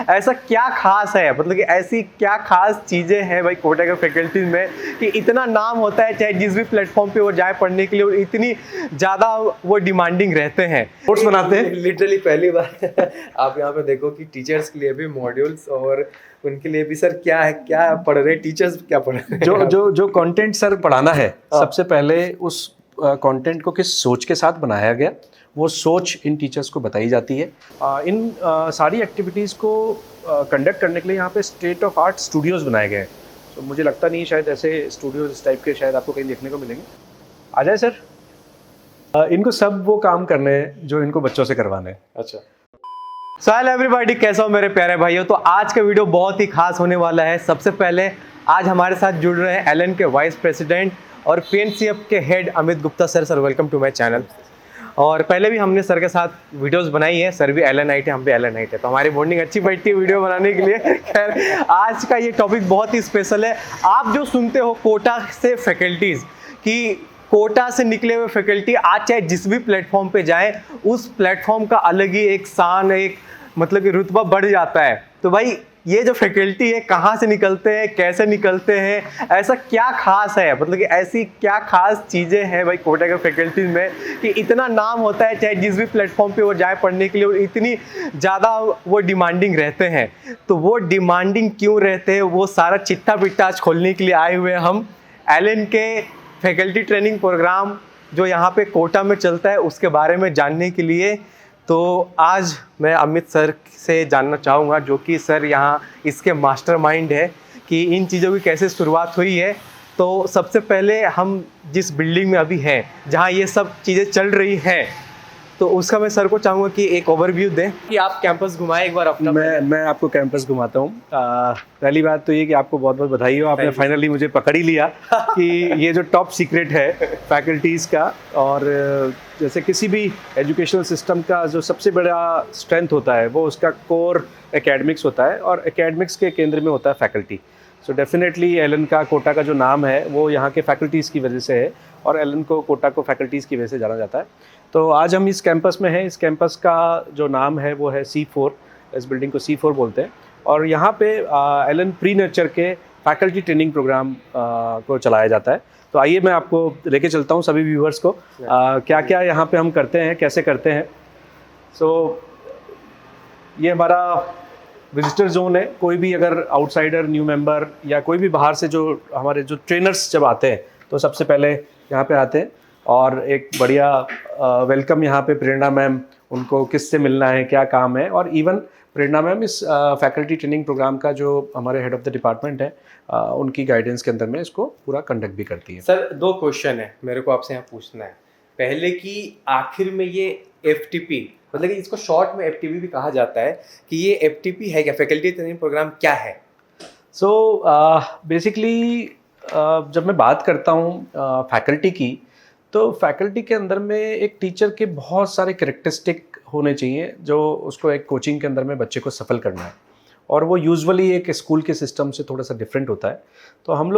ऐसा क्या खास है, मतलब कि ऐसी क्या खास चीज़ें हैं भाई कोटा के फैकल्टीज में कि इतना नाम होता है, चाहे जिस भी प्लेटफॉर्म पे वो जाए पढ़ने के लिए, और इतनी ज़्यादा वो डिमांडिंग रहते हैं, कोर्स बनाते हैं। लिटरली पहली बार आप यहाँ पे देखो कि टीचर्स के लिए भी मॉड्यूल्स और उनके लिए भी सर क्या है, क्या पढ़ रहे हैं टीचर्स, क्या पढ़ रहे हैं? जो कंटेंट सर पढ़ाना है, सबसे पहले उस कंटेंट को किस सोच के साथ बनाया गया, वो सोच इन टीचर्स को बताई जाती है। इन सारी एक्टिविटीज़ को कंडक्ट करने के लिए यहाँ पे स्टेट ऑफ आर्ट स्टूडियोज़ बनाए गए हैं। तो मुझे लगता नहीं शायद ऐसे स्टूडियोज इस टाइप के शायद आपको कहीं देखने को मिलेंगे। आ जाए सर। इनको सब वो काम करने हैं जो इनको बच्चों से करवाने हैं। अच्छा, सो हेलो एवरीबॉडी, कैसा हो मेरे प्यारे भाइयों। तो आज का वीडियो बहुत ही खास होने वाला है। सबसे पहले आज हमारे साथ जुड़ रहे हैं एलन के वाइस प्रेसिडेंट और पीएनसीएफ के head Amit Gupta sir. Sir welcome to my channel. और पहले भी हमने सर के साथ वीडियोस बनाई है, सर भी एलएनआईट है, हम भी एलएनआईट है, तो हमारी बॉन्डिंग अच्छी बैठती है वीडियो बनाने के लिए। खैर आज का ये टॉपिक बहुत ही स्पेशल है। आप जो सुनते हो कोटा से फैकल्टीज़ कि कोटा से निकले हुए फैकल्टी आज चाहे जिस भी प्लेटफॉर्म पे जाएं, उस प्लेटफॉर्म का अलग ही एक शान, एक मतलब कि रुतबा बढ़ जाता है। तो भाई ये जो फैकल्टी है कहाँ से निकलते हैं, कैसे निकलते हैं, ऐसा क्या खास है, मतलब कि ऐसी क्या खास चीज़ें हैं भाई कोटा के फैकल्टीज में कि इतना नाम होता है, चाहे जिस भी प्लेटफॉर्म पे वो जाए पढ़ने के लिए, और इतनी ज़्यादा वो डिमांडिंग रहते हैं। तो वो डिमांडिंग क्यों रहते हैं, वो सारा चिट्ठा पिट्ठा आज खोलने के लिए आए हुए हैं हम। एलन के फैकल्टी ट्रेनिंग प्रोग्राम जो यहाँ पे कोटा में चलता है उसके बारे में जानने के लिए तो आज मैं अमित सर से जानना चाहूँगा, जो कि सर यहाँ इसके मास्टरमाइंड है कि इन चीज़ों की कैसे शुरुआत हुई है। तो सबसे पहले हम जिस बिल्डिंग में अभी हैं, जहाँ ये सब चीज़ें चल रही हैं, तो उसका मैं सर को चाहूँगा कि एक ओवरव्यू दें, कि आप कैंपस घुमाएं एक बार अपना। मैं आपको कैंपस घुमाता हूँ। पहली बात तो ये कि आपको बहुत बहुत बधाई हो, आपने फाइनली मुझे पकड़ ही लिया कि ये जो टॉप सीक्रेट है फैकल्टीज़ का। और जैसे किसी भी एजुकेशनल सिस्टम का जो सबसे बड़ा स्ट्रेंथ होता है वो उसका कोर एकेडमिक्स होता है, और एकेडमिक्स के केंद्र में होता है फैकल्टी। सो डेफिनेटली एलन का कोटा का जो नाम है वो यहाँ के फैकल्टीज़ की वजह से है, और एलन को कोटा को फैकल्टीज़ की वजह से जाना जाता है। तो आज हम इस कैंपस में हैं। इस कैंपस का जो नाम है वो है C4, इस बिल्डिंग को C4 बोलते हैं। और यहाँ पे एलन प्री नर्चर के फैकल्टी ट्रेनिंग प्रोग्राम को चलाया जाता है। तो आइए मैं आपको लेके चलता हूँ सभी व्यूअर्स को क्या क्या यहाँ पे हम करते हैं, कैसे करते हैं। सो ये हमारा विजिटर जोन है। कोई भी अगर आउटसाइडर, न्यू मेंबर या कोई भी बाहर से जो हमारे जो ट्रेनर्स जब आते हैं तो सबसे पहले यहाँ पे आते हैं, और एक बढ़िया वेलकम यहाँ पे प्रेरणा मैम, उनको किससे मिलना है, क्या काम है। और इवन प्रेरणा मैम इस फैकल्टी ट्रेनिंग प्रोग्राम का जो हमारे हेड ऑफ द डिपार्टमेंट है उनकी गाइडेंस के अंदर में इसको पूरा कंडक्ट भी करती है। सर दो क्वेश्चन है मेरे को आपसे यहाँ पूछना है। पहले कि आखिर में ये FTP, मतलब कि इसको शॉर्ट में FTP भी कहा जाता है, कि ये FTP है क्या, फैकल्टी ट्रेनिंग प्रोग्राम क्या है? सो बेसिकली जब मैं बात करता हूँ फैकल्टी की, तो फैकल्टी के अंदर में एक टीचर के बहुत सारे कैरेक्टरिस्टिक होने चाहिए जो उसको एक कोचिंग के अंदर में बच्चे को सफल करना है, और वो यूजुअली एक स्कूल के सिस्टम से थोड़ा सा डिफरेंट होता है। तो हम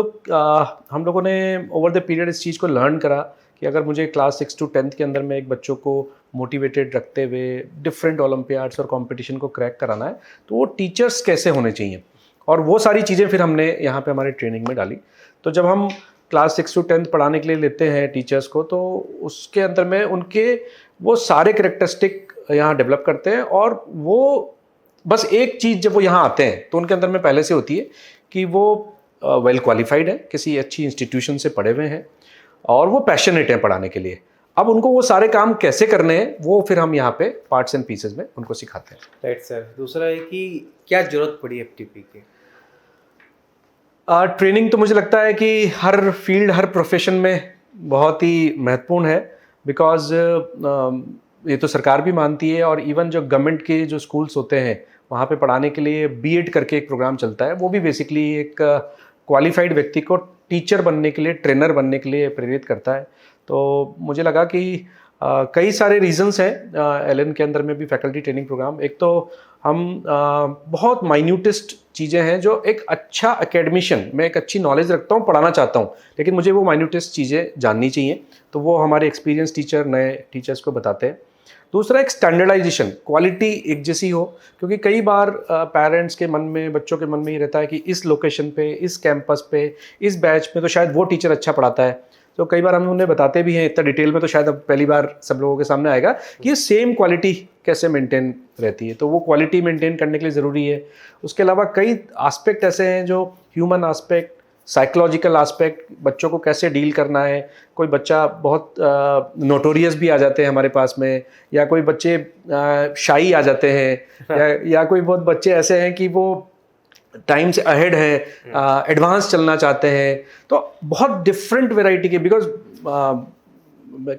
लोगों ने ओवर द पीरियड इस चीज़ को लर्न करा कि अगर मुझे क्लास 6 to 10 के अंदर में एक बच्चों को मोटिवेटेड रखते हुए डिफरेंट ओलंपियाड्स और कंपटीशन को क्रैक कराना है, तो वो टीचर्स कैसे होने चाहिए, और वो सारी चीज़ें फिर हमने यहाँ पे हमारी ट्रेनिंग में डाली। तो जब हम क्लास 6 to 10 पढ़ाने के लिए लेते हैं टीचर्स को, तो उसके अंदर में उनके वो सारे कैरेक्टरिस्टिक यहाँ डेवलप करते हैं, और वो बस एक चीज़ जब वो यहाँ आते हैं तो उनके अंदर में पहले से होती है कि वो वेल क्वालिफाइड है, किसी अच्छी इंस्टीट्यूशन से पढ़े हुए हैं, और वो पैशनेट हैं पढ़ाने के लिए। अब उनको वो सारे काम कैसे करने हैं वो फिर हम यहाँ पे पार्ट्स एंड पीसेज में उनको सिखाते हैं। Right sir. दूसरा है कि क्या जरूरत पड़ी FTP की? ट्रेनिंग तो मुझे लगता है कि हर फील्ड, हर प्रोफेशन में बहुत ही महत्वपूर्ण है, बिकॉज ये तो सरकार भी मानती है, और इवन जो गवर्नमेंट के जो स्कूल्स होते हैं वहाँ पे पढ़ाने के लिए B.Ed करके एक प्रोग्राम चलता है। वो भी बेसिकली एक क्वालिफाइड व्यक्ति को टीचर बनने के लिए, ट्रेनर बनने के लिए प्रेरित करता है। तो मुझे लगा कि कई सारे रीजंस हैं एलन के अंदर में भी फैकल्टी ट्रेनिंग प्रोग्राम। एक तो हम बहुत माइन्यूटेस्ट चीज़ें हैं जो एक अच्छा एकेडमिशियन, मैं एक अच्छी नॉलेज रखता हूँ, पढ़ाना चाहता हूँ, लेकिन मुझे वो माइन्यूटेस्ट चीज़ें जाननी चाहिए, तो वो हमारे एक्सपीरियंस टीचर नए टीचर्स को बताते हैं। दूसरा एक स्टैंडर्डाइजेशन, क्वालिटी एक जैसी हो, क्योंकि कई बार पेरेंट्स के मन में, बच्चों के मन में ये रहता है कि इस लोकेशन पे, इस कैंपस पे, इस बैच में तो शायद वो टीचर अच्छा पढ़ाता है। तो कई बार हम उन्हें बताते भी हैं इतना डिटेल में, तो शायद अब पहली बार सब लोगों के सामने आएगा कि ये सेम क्वालिटी कैसे मेंटेन रहती है। तो वो क्वालिटी मेंटेन करने के लिए ज़रूरी है। उसके अलावा कई एस्पेक्ट ऐसे हैं जो ह्यूमन एस्पेक्ट, साइकोलॉजिकल एस्पेक्ट, बच्चों को कैसे डील करना है। कोई बच्चा बहुत नोटोरियस भी आ जाते हैं हमारे पास में, या कोई बच्चे शाई आ जाते हैं, या कोई बहुत बच्चे ऐसे हैं कि वो टाइम से अहेड है, एडवांस चलना चाहते हैं। तो बहुत डिफरेंट वेराइटी के, बिकॉज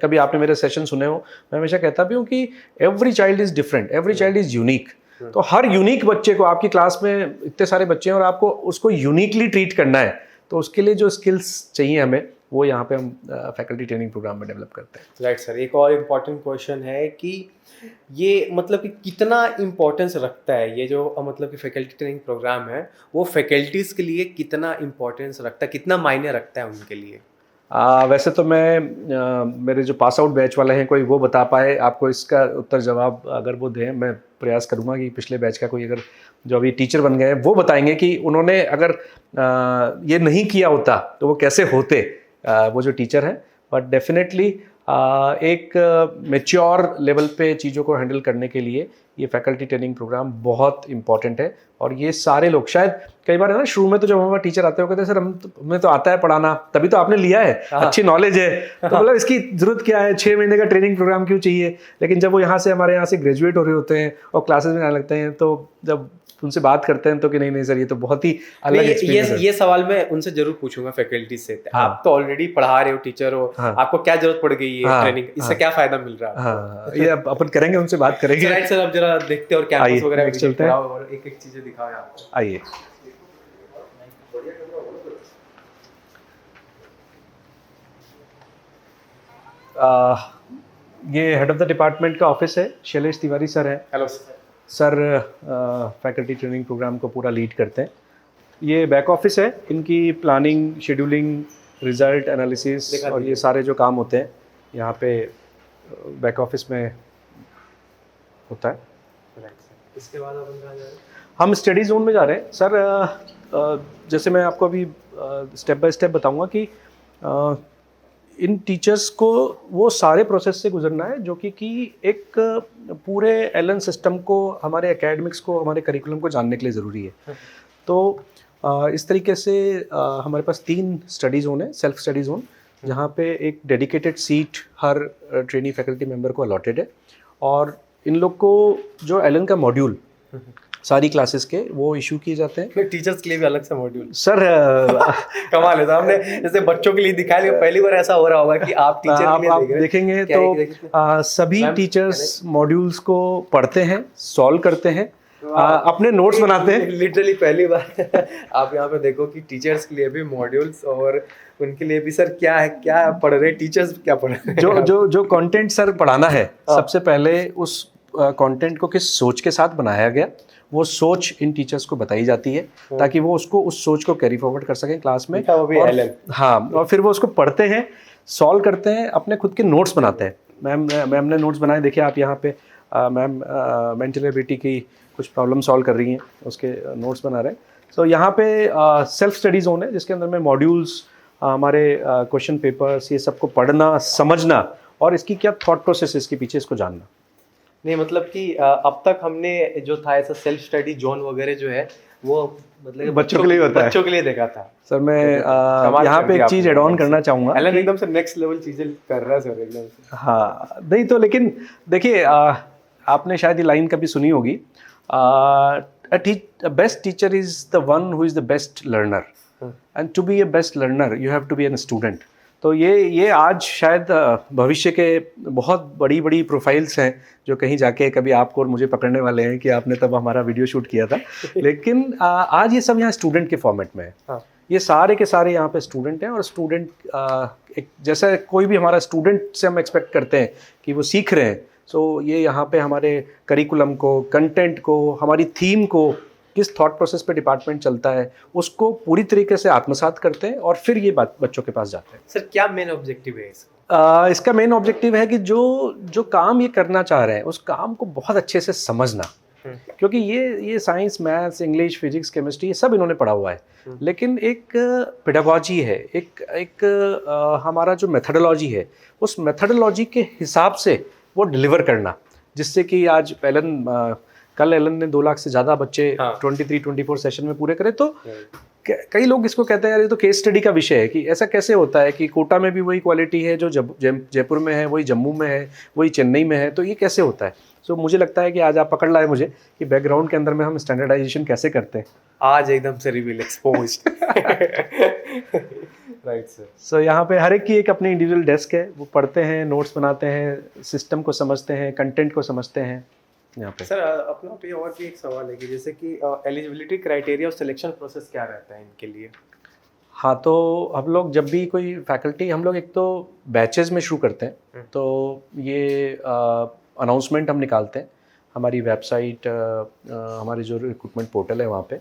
कभी आपने मेरे सेशन सुने हो, मैं हमेशा कहता भी हूँ कि every child is different, every child is unique. तो हर यूनिक बच्चे को, आपकी क्लास में इतने सारे बच्चे हैं और आपको उसको यूनिकली ट्रीट करना है, तो उसके लिए जो स्किल्स चाहिए हमें, वो यहाँ पे हम फैकल्टी ट्रेनिंग प्रोग्राम में डेवलप करते हैं। राइट सर, एक और इम्पॉर्टेंट क्वेश्चन है कि ये मतलब कि कितना इम्पोर्टेंस रखता है ये जो मतलब कि फैकल्टी ट्रेनिंग प्रोग्राम है, वो फैकल्टीज़ के लिए कितना इम्पोर्टेंस रखता है, कितना मायने रखता है उनके लिए? वैसे तो मैं मेरे जो पास आउट बैच वाले हैं, कोई वो बता पाए आपको इसका उत्तर जवाब, अगर वो दें, मैं प्रयास करूंगा कि पिछले बैच का कोई, अगर जो अभी टीचर बन गए हैं, वो बताएंगे कि उन्होंने अगर ये नहीं किया होता तो वो कैसे होते, वो जो टीचर हैं। बट डेफिनेटली एक मैच्योर लेवल पे चीज़ों को हैंडल करने के लिए ये फैकल्टी ट्रेनिंग प्रोग्राम बहुत इंपॉर्टेंट है। और ये सारे लोग, शायद कई बार है ना, शुरू में तो जब हमारा टीचर आते हो कहते हैं सर हमें तो आता है पढ़ाना, तभी तो आपने लिया है, अच्छी नॉलेज है, तो मतलब इसकी ज़रूरत क्या है, 6 महीने का ट्रेनिंग प्रोग्राम क्यों चाहिए। लेकिन जब वो हमारे यहाँ से ग्रेजुएट हो रहे होते हैं और क्लासेस में आने लगते हैं, तो जब उनसे बात करते हैं तो कि नहीं सर ये तो बहुत ही अलग एक्सपीरियंस है। ये सवाल मैं उनसे जरूर पूछूंगा फैकल्टी से। आप तो ऑलरेडी पढ़ा रहे हो, टीचर हो, आपको क्या जरूरत पड़ गई है ट्रेनिंग, इससे क्या फायदा मिल रहा है? ये अपन करेंगे, उनसे बात करेंगे। राइट सर, अब जरा देखते हैं और कैंपस वगैरह चलते हैं और एक एक चीजें दिखाओ आपको। आइए। ये हेड ऑफ द डिपार्टमेंट का ऑफिस है, शैलेश तिवारी सर है। Hello sir faculty training program को पूरा लीड करते हैं। ये बैक ऑफिस है, इनकी प्लानिंग, शेड्यूलिंग, रिजल्ट एनालिसिस और ये सारे जो काम होते हैं यहाँ पे बैक ऑफिस में होता है। इसके बाद अपन कहाँ जा रहे हैं? हम स्टडी जोन में जा रहे हैं सर। जैसे मैं आपको अभी स्टेप बाय स्टेप बताऊंगा कि इन टीचर्स को वो सारे प्रोसेस से गुजरना है जो कि एक पूरे एलन सिस्टम को, हमारे एकेडमिक्स को, हमारे करिकुलम को जानने के लिए ज़रूरी है। तो इस तरीके से हमारे पास 3 स्टडी जोन है, सेल्फ स्टडी जोन, जहाँ पे एक डेडिकेटेड सीट हर ट्रेनी फैकल्टी मेंबर को अलॉटेड है। और इन लोग को जो एलन का मॉड्यूल सारी क्लासेस के वो इशू किए जाते हैं। टीचर्स के लिए भी अलग से मॉड्यूल सर कमाल है। हमने जैसे बच्चों के लिए दिखाया, लेकिन पहली बार ऐसा हो रहा होगा कि आप टीचर के लिए आप देखेंगे तो सभी टीचर्स मॉड्यूल्स को पढ़ते हैं, सॉल्व करते हैं, अपने नोट्स बनाते हैं। लिटरली पहली बार आप यहाँ पे देखो कि टीचर्स के लिए भी मॉड्यूल्स, और उनके लिए भी सर क्या पढ़ रहे हैं टीचर्स, क्या पढ़ रहे हैं। जो कंटेंट सर पढ़ाना है, सबसे पहले उस कंटेंट को किस सोच के साथ बनाया गया, वो सोच इन टीचर्स को बताई जाती है ताकि वो उस सोच को कैरी फॉरवर्ड कर सकें क्लास में। और फिर वो उसको पढ़ते हैं, सॉल्व करते हैं, अपने खुद के नोट्स बनाते हैं। मैम ने नोट्स बनाए, देखिए आप यहाँ पे मैम मेंटल एबिलिटी की कुछ प्रॉब्लम सॉल्व कर रही हैं, उसके नोट्स बना रहे हैं। तो यहाँ पे सेल्फ स्टडी जोन है जिसके अंदर में मॉड्यूल्स, हमारे क्वेश्चन पेपर्स, ये सबको पढ़ना, समझना और इसकी क्या थॉट प्रोसेस है इसके पीछे, इसको जानना। नहीं मतलब कि अब तक हमने जो था ऐसा सेल्फ स्टडी जोन वगैरह जो है वो मतलब बच्चों के लिए होता है, बच्चों के लिए देखा था। सर मैं यहाँ पे एक चीज़ एड ऑन करना चाहूँगा। एलन एकदम से नेक्स्ट लेवल चीज़ें कर रहा है सर एकदम से। हाँ नहीं तो, लेकिन देखिए आपने शायद ये लाइन कभी सुनी होगी, best teacher is the one who is the best learner, and to be a best learner you have to be an student. तो ये आज शायद भविष्य के बहुत बड़ी प्रोफाइल्स हैं जो कहीं जाके कभी आपको और मुझे पकड़ने वाले हैं कि आपने तब हमारा वीडियो शूट किया था। लेकिन आज ये सब यहाँ स्टूडेंट के फॉर्मेट में है। हाँ। ये सारे के सारे यहाँ पे स्टूडेंट हैं, और स्टूडेंट एक जैसे कोई भी हमारा स्टूडेंट से हम एक्सपेक्ट करते हैं कि वो सीख रहे हैं। सो ये यहाँ पे हमारे करिकुलम को, कंटेंट को, हमारी थीम को, किस थॉट प्रोसेस पे डिपार्टमेंट चलता है, उसको पूरी तरीके से आत्मसात करते हैं और फिर ये बात बच्चों के पास जाते हैं। सर क्या मेन ऑब्जेक्टिव है इसका? इसका मेन ऑब्जेक्टिव है कि जो जो काम ये करना चाह रहे हैं उस काम को बहुत अच्छे से समझना, क्योंकि ये science, maths, English, physics, chemistry ये सब इन्होंने पढ़ा हुआ है, लेकिन एक पेडागॉजी है, एक हमारा जो मेथडोलॉजी है, उस मेथडोलॉजी के हिसाब से वो डिलीवर करना, जिससे कि आज कल एलन ने 2 लाख से ज़्यादा बच्चे 23-24 सेशन में पूरे करे। तो कई लोग इसको कहते हैं यार ये तो केस स्टडी का विषय है, कि ऐसा कैसे होता है कि कोटा में भी वही क्वालिटी है जो जयपुर में है, वही जम्मू में है, वही चेन्नई में है, तो ये कैसे होता है। सो मुझे लगता है कि आज आप पकड़ लाए मुझे कि बैकग्राउंड के अंदर में हम स्टैंडर्डाइजेशन कैसे करते हैं। आज एकदम से reveal exposed. Right sir. So यहाँ पे हर एक की एक अपनी इंडिविजुअल डेस्क है, वो पढ़ते हैं, नोट्स बनाते हैं, सिस्टम को समझते हैं, कंटेंट को समझते हैं यहाँ पे। सर अपना पे और भी एक सवाल है कि जैसे कि एलिजिबिलिटी क्राइटेरिया और सिलेक्शन प्रोसेस क्या रहता है इनके लिए? हाँ, तो हम लोग जब भी कोई फैकल्टी, हम लोग एक तो बैचेस में शुरू करते हैं, तो ये अनाउंसमेंट हम निकालते हैं हमारी वेबसाइट, हमारी जो रिक्रूटमेंट पोर्टल है वहाँ पे,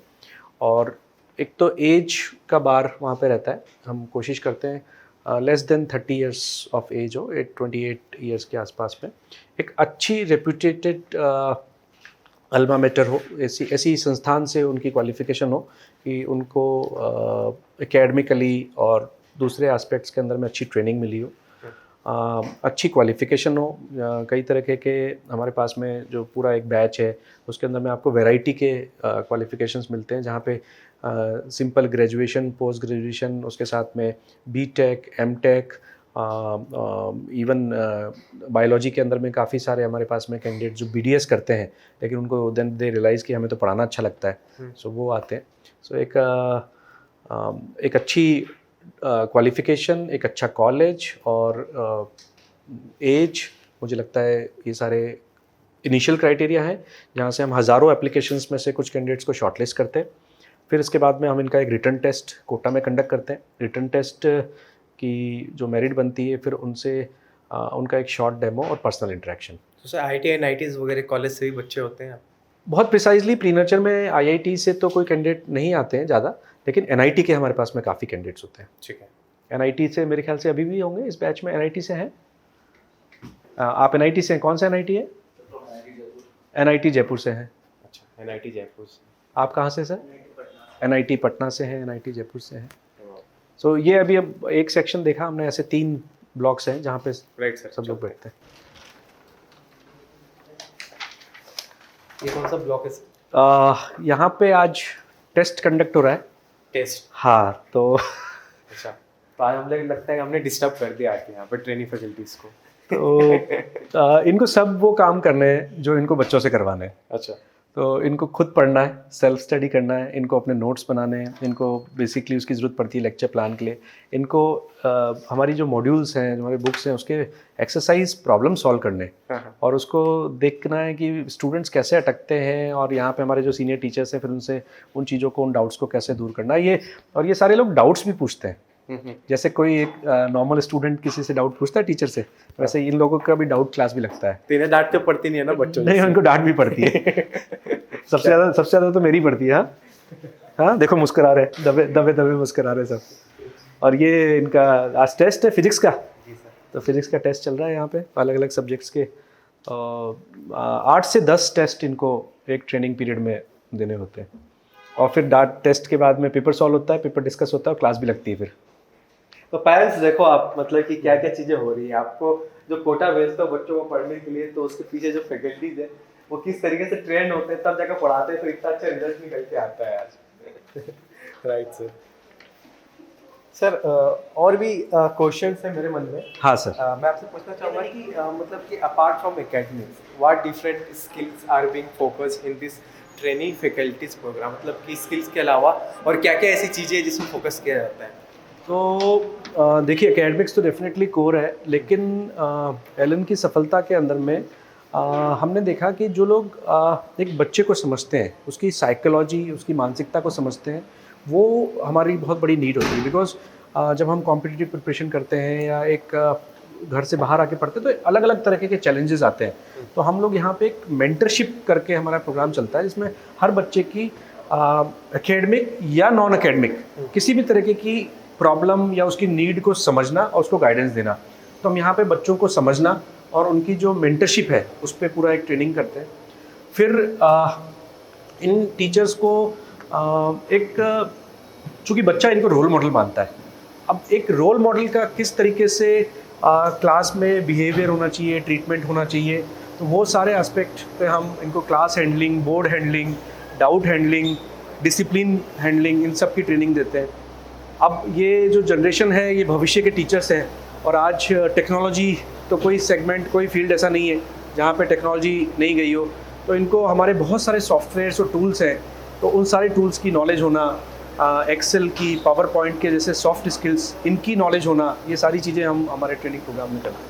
और एक तो एज का बार वहाँ पे रहता है। हम कोशिश करते हैं less than 30 years of age हो, 28 इयर्स के आसपास में, एक अच्छी रेप्यूटेटेड अल्मा मेटर हो, ऐसी संस्थान से उनकी क्वालिफ़िकेशन हो कि उनको एकेडमिकली और दूसरे एस्पेक्ट्स के अंदर में अच्छी ट्रेनिंग मिली हो, अच्छी क्वालिफ़िकेशन हो। कई तरह के हमारे पास में जो पूरा एक बैच है उसके अंदर में आपको वैरायटी के क्वालिफ़िकेशंस मिलते हैं, जहाँ पे सिंपल ग्रेजुएशन, पोस्ट ग्रेजुएशन, उसके साथ में बीटेक, एमटेक, इवन बायोलॉजी के अंदर में काफ़ी सारे हमारे पास में कैंडिडेट जो बीडीएस करते हैं, लेकिन उनको देन दे रियलाइज़ कि हमें तो पढ़ाना अच्छा लगता है, सो वो आते हैं। सो एक अच्छी क्वालिफ़िकेशन, एक अच्छा कॉलेज और एज, मुझे लगता है ये सारे इनिशियल क्राइटेरिया हैं, जहाँ से हम हज़ारों एप्लीकेशंस में से कुछ कैंडिडेट्स को शॉर्टलिस्ट करते हैं। फिर इसके बाद में हम इनका एक रिटन टेस्ट कोटा में कंडक्ट करते हैं। रिटन टेस्ट की जो मेरिट बनती है, फिर उनसे उनका एक शॉर्ट डेमो और पर्सनल इंटरेक्शन। तो सर IIT NITs वगैरह कॉलेज से भी बच्चे होते हैं? बहुत प्रिसाइजली प्री नर्चर में IIT से तो कोई कैंडिडेट नहीं आते हैं ज़्यादा, लेकिन NIT के हमारे पास में काफ़ी कैंडिडेट्स होते हैं। ठीक है। NIT से मेरे ख्याल से अभी भी होंगे इस बैच में, NIT से हैं। आप NIT से हैं? कौन सा NIT है? NIT जयपुर से हैं। अच्छा, NIT जयपुर से। आप कहाँ से सर? NIT पटना से हैं, NIT जयपुर से हैं। सो ये अभी अब एक सेक्शन देखा हमने, ऐसे 3 ब्लॉक्स हैं जहाँ पे सब लोग बैठते हैं। ये कौन सा ब्लॉक है? यहाँ पे आज टेस्ट कंडक्ट हो रहा है। टेस्ट? हाँ, तो अच्छा, तो आज हमें लगता है कि हमने डिस्टर्ब कर दिया आके यहाँ पर ट्रेनिंग फैकल्टीज को। तो इनको सब वो काम करने हैं जो इनको बच्चों से करवाने हैं। अच्छा। तो इनको खुद पढ़ना है, सेल्फ स्टडी करना है, इनको अपने नोट्स बनाने हैं, इनको बेसिकली उसकी ज़रूरत पड़ती है लेक्चर प्लान के लिए। इनको हमारी जो मॉड्यूल्स हैं, जो हमारे बुक्स हैं, उसके एक्सरसाइज प्रॉब्लम सॉल्व करने और उसको देखना है कि स्टूडेंट्स कैसे अटकते हैं, और यहाँ पे हमारे जो सीनियर टीचर्स हैं फिर उनसे उन चीज़ों को, उन डाउट्स को कैसे दूर करना है। ये सारे लोग डाउट्स भी पूछते हैं। जैसे कोई एक नॉर्मल स्टूडेंट किसी से डाउट पूछता है टीचर से, वैसे इन लोगों का भी डाउट क्लास भी लगता है। तो इन्हें डांट तो पड़ती नहीं है ना बच्चों? नहीं, उनको डांट भी पड़ती है। सबसे ज़्यादा तो मेरी पड़ती है। हाँ, देखो मुस्कुरा रहे, दबे मुस्कुरा रहे सब। और ये इनका आज टेस्ट है फिजिक्स का, तो फिजिक्स का टेस्ट चल रहा है यहाँ पे अलग अलग सब्जेक्ट्स के। 8 से 10 टेस्ट इनको एक ट्रेनिंग पीरियड में देने होते हैं, और फिर डाट टेस्ट के बाद में पेपर सॉल्व होता है, पेपर डिस्कस होता है और क्लास भी लगती है फिर। तो पेरेंट्स देखो आप, मतलब कि क्या क्या चीज़ें हो रही है। आपको जो कोटा भेजते हो बच्चों को पढ़ने के लिए, तो उसके पीछे जो फैकल्टीज है वो किस तरीके से ट्रेन होते हैं, तब जाकर पढ़ाते हैं, तो इतना अच्छा रिजल्ट निकल के आता है आज। Right sir. सर और भी क्वेश्चंस हैं मेरे मन में। हाँ सर। मैं आपसे पूछना चाहूँगा कि मतलब कि apart from academics, what different skills are being focused in this training faculties program? मतलब कि स्किल्स के अलावा और क्या क्या ऐसी चीज़ें हैं जिसमें फोकस किया जाता है? तो देखिए, एकेडमिक्स तो डेफिनेटली कोर है, लेकिन एलन की सफलता के अंदर में हमने देखा कि जो लोग एक बच्चे को समझते हैं, उसकी साइकोलॉजी, उसकी मानसिकता को समझते हैं, वो हमारी बहुत बड़ी नीड होती है। बिकॉज जब हम कॉम्पिटिटिव प्रिपरेशन करते हैं या एक घर से बाहर आके पढ़ते हैं, तो अलग अलग तरह के चैलेंजेस आते हैं। तो हम लोग यहाँ पे एक मेंटरशिप करके हमारा प्रोग्राम चलता है, जिसमें हर बच्चे की एकेडमिक या नॉन एकेडमिक किसी भी तरीके की प्रॉब्लम या उसकी नीड को समझना और उसको गाइडेंस देना। तो हम यहाँ पे बच्चों को समझना और उनकी जो मेंटरशिप है उस पर पूरा एक ट्रेनिंग करते हैं। फिर इन टीचर्स को चूँकि बच्चा इनको रोल मॉडल मानता है, अब एक रोल मॉडल का किस तरीके से क्लास में बिहेवियर होना चाहिए, ट्रीटमेंट होना चाहिए, तो वो सारे एस्पेक्ट पे हम इनको class handling, board handling, doubt handling, discipline handling, इन सब की ट्रेनिंग देते हैं। अब ये जो जनरेशन है ये भविष्य के टीचर्स हैं, और आज टेक्नोलॉजी तो कोई सेगमेंट, कोई फील्ड ऐसा नहीं है जहाँ पे टेक्नोलॉजी नहीं गई हो। तो इनको हमारे बहुत सारे सॉफ्टवेयर्स और टूल्स हैं, तो उन सारे टूल्स की नॉलेज होना, एक्सेल की, पावर पॉइंट के जैसे सॉफ्ट स्किल्स, इनकी नॉलेज होना, ये सारी चीज़ें हम हमारे ट्रेनिंग प्रोग्राम में करते हैं।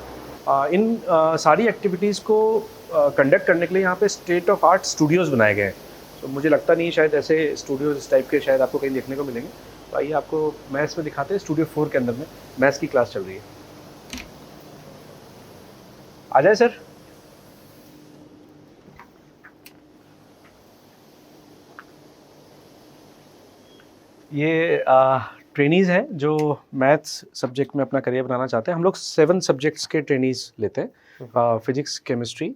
इन सारी एक्टिविटीज़ को कंडक्ट करने के लिए यहाँ पे स्टेट ऑफ आर्ट स्टूडियोज़ बनाए गए हैं। तो मुझे लगता नहीं शायद ऐसे स्टूडियोज़ इस टाइप के शायद आपको कहीं देखने को मिलेंगे। तो आइए आपको मैथ्स में दिखाते हैं। स्टूडियो 4 के अंदर में मैथ्स की क्लास चल रही है। आ जाए सर। ये ट्रेनीज़ हैं जो मैथ्स सब्जेक्ट में अपना करियर बनाना चाहते हैं। हम लोग 7 सब्जेक्ट्स के ट्रेनीज़ लेते हैं, physics, chemistry,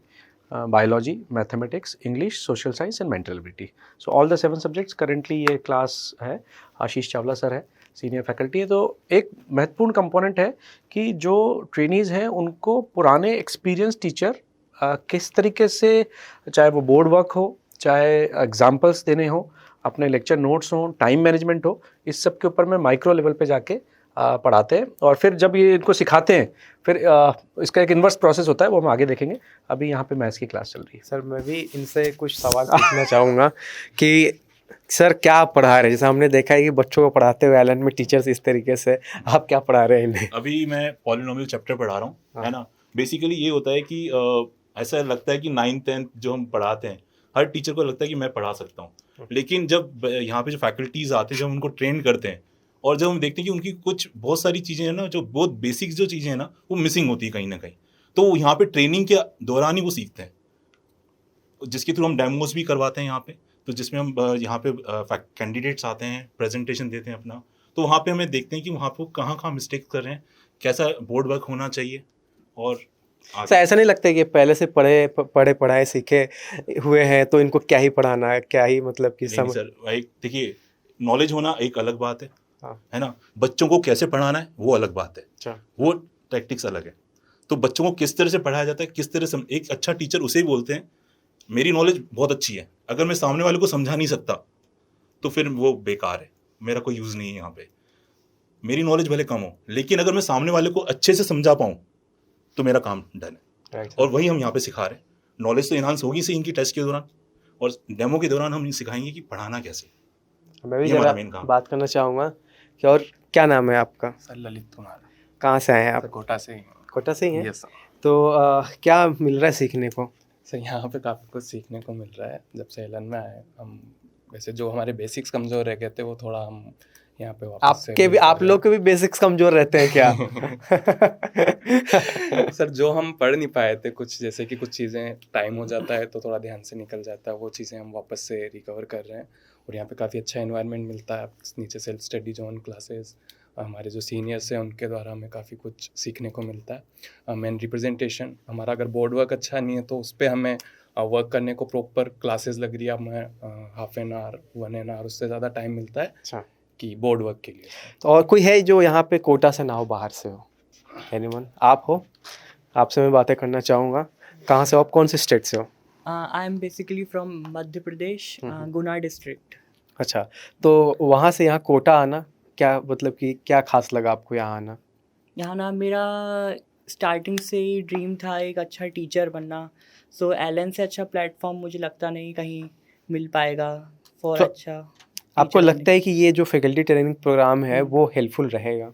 biology, mathematics, English, social science and mental ability. So all the 7 subjects. Currently ये क्लास है, आशीष चावला सर है, सीनियर फैकल्टी है। तो एक महत्वपूर्ण कंपोनेंट है कि जो ट्रेनीज़ हैं उनको पुराने एक्सपीरियंस टीचर किस तरीके से, चाहे वो बोर्ड वर्क हो, चाहे एग्जाम्पल्स देने हो, अपने लेक्चर नोट्स हों, टाइम मैनेजमेंट हो, इस सब के ऊपर में माइक्रो लेवल पे जाके पढ़ाते हैं। और फिर जब ये इनको सिखाते हैं फिर इसका एक इन्वर्स प्रोसेस होता है, वो हम आगे देखेंगे। अभी यहाँ पे मैथ्स की क्लास चल रही है। सर मैं भी इनसे कुछ सवाल पूछना चाहूँगा कि सर क्या पढ़ा रहे हैं? जैसे हमने देखा है कि बच्चों को पढ़ाते हुए एलन में टीचर्स इस तरीके से, आप क्या पढ़ा रहे हैं इन्हें? अभी मैं पॉलिनोमियल चैप्टर पढ़ा रहा हूँ, है ना। बेसिकली ये होता है कि ऐसा लगता है कि 9th 10th जो हम पढ़ाते हैं, हर टीचर को लगता है कि मैं पढ़ा सकता हूँ। लेकिन जब यहाँ पे जो फैकल्टीज आते हैं, जब उनको ट्रेन करते हैं और जब हम देखते हैं कि उनकी कुछ बहुत सारी चीज़ें हैं ना, जो बहुत बेसिक्स जो चीज़ें हैं ना, वो मिसिंग होती है कहीं ना कहीं। तो यहाँ पे ट्रेनिंग के दौरान ही वो सीखते हैं, जिसके थ्रू हम डेमोज भी करवाते हैं यहाँ पे। तो जिसमें हम यहाँ पे कैंडिडेट्स आते हैं, प्रेजेंटेशन देते हैं अपना, तो वहाँ पे हमें देखते हैं कि वहाँ पे कहाँ कहाँ मिस्टेक कर रहे हैं, कैसा बोर्ड वर्क होना चाहिए। और सर ऐसा नहीं लगता है कि पहले से पढ़ाए सीखे हुए हैं तो इनको क्या ही पढ़ाना है, क्या ही मतलब कि नहीं सर, भाई देखिए, नॉलेज होना एक अलग बात है, हाँ। है ना। बच्चों को कैसे पढ़ाना है वो अलग बात है, अच्छा। वो टैक्टिक्स अलग है। तो बच्चों को किस तरह से पढ़ाया जाता है, किस तरह से, एक अच्छा टीचर उसे ही बोलते हैं मेरी नॉलेज बहुत अच्छी है। अगर मैं सामने वाले को समझा नहीं सकता तो फिर वो बेकार है, मेरा कोई यूज़ नहीं है यहाँ पे। मेरी नॉलेज भले कम हो, लेकिन अगर मैं सामने वाले को अच्छे से समझा पाऊँ तो मेरा काम डन है। और वही हम यहाँ पे सिखा रहे हैं। नॉलेज तो इन्हांस होगी से इनकी टेस्ट के दौरान, और डेमो के दौरान हम सिखाएंगे कि पढ़ाना कैसे। मैं भी जरा बात करना चाहूँगा कि और क्या नाम है आपका? सर ललित कुमार। कहाँ से आए हैं आप? कोटा से ही। कोटा से ही हैं? Yes sir. तो क्या मिल रहा है सीखने को? सर यहाँ पे काफ़ी कुछ सीखने को मिल रहा है। जब से एलन में आए हम, वैसे जो हमारे बेसिक्स कमज़ोर रह गए थे वो थोड़ा हम यहाँ पे वापस आपके भी, आप लोग के भी बेसिक्स कमज़ोर रहते हैं क्या? सर जो हम पढ़ नहीं पाए थे कुछ, जैसे कि कुछ चीज़ें टाइम हो जाता है तो थोड़ा ध्यान से निकल जाता है, वो चीज़ें हम वापस से रिकवर कर रहे हैं। और यहाँ पे काफ़ी अच्छा एनवायरनमेंट मिलता है। नीचे सेल्फ स्टडी जोन क्लासेस, हमारे जो सीनियर्स हैं उनके द्वारा हमें काफ़ी कुछ सीखने को मिलता है। मेन रिप्रेजेंटेशन हमारा, अगर बोर्ड वर्क अच्छा नहीं है तो उस पर हमें वर्क करने को प्रॉपर क्लासेस लग रही है, हमें हाफ एन आवर 1 आवर उससे ज़्यादा टाइम मिलता है। अच्छा। कि बोर्ड वर्क के लिए। तो और कोई है जो यहाँ पे कोटा से ना हो, बाहर से हो? एनीवन? आप हो? आपसे मैं बातें करना चाहूँगा। कहाँ से हो आप? कौन से स्टेट से हो? I am basically from Madhya Pradesh, Guna district. अच्छा, तो वहाँ से यहाँ कोटा आना क्या मतलब कि क्या खास लगा आपको यहाँ आना? यहाँ ना मेरा स्टार्टिंग से ही ड्रीम था एक अच्छा टीचर बनना। सो एलन से अच्छा प्लेटफॉर्म मुझे लगता नहीं कहीं मिल पाएगा फॉर तो अच्छा। आपको लगता है कि ये जो फैकल्टी ट्रेनिंग प्रोग्राम है वो हेल्पफुल रहेगा?